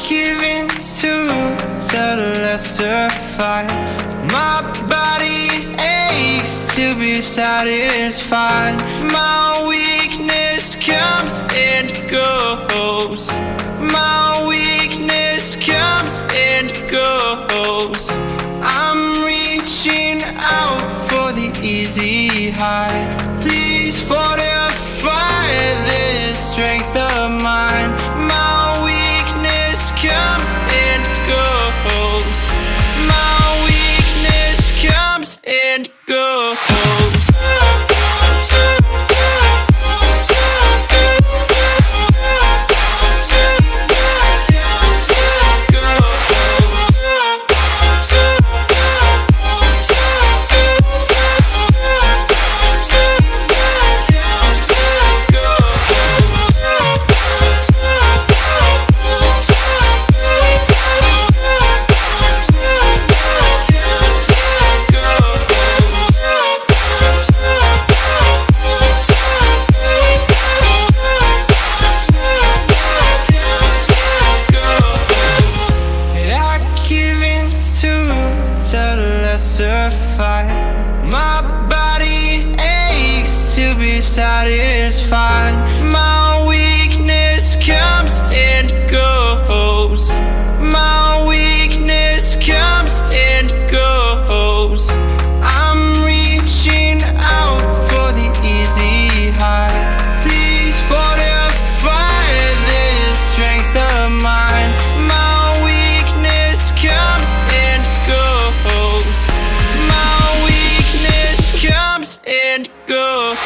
give in to the lesser fight. My body aches to be satisfied. My weakness comes and goes. My weakness comes and goes. I'm reaching out for the easy high. Please fortify this strength of mine. My weakness comes and goes. My weakness comes and goes. My body aches to be satisfied. My weakness comes and goes. My weakness comes and goes. I'm reaching out for the easy high. Please fortify this strength of mine. My weakness comes and goes. Comes and goes.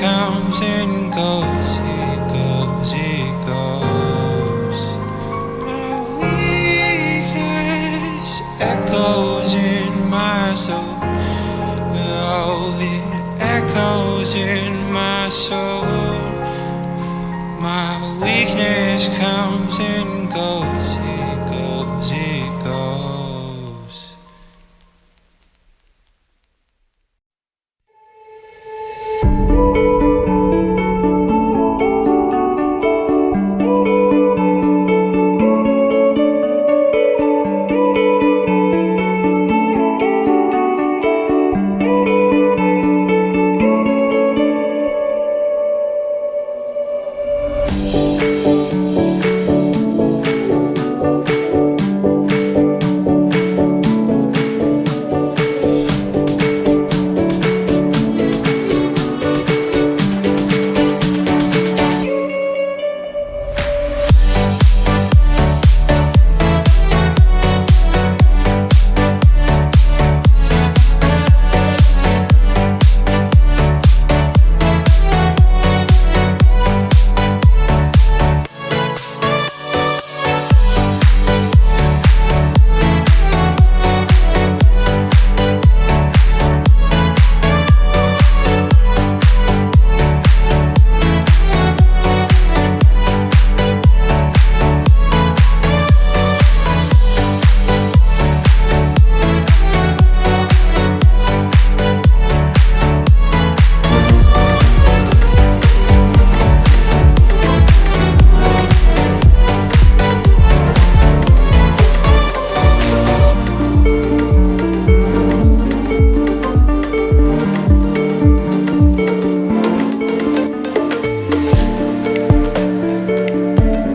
Comes and goes, it goes, it goes. My weakness echoes in my soul. Oh, it echoes in my soul. My weakness comes and goes.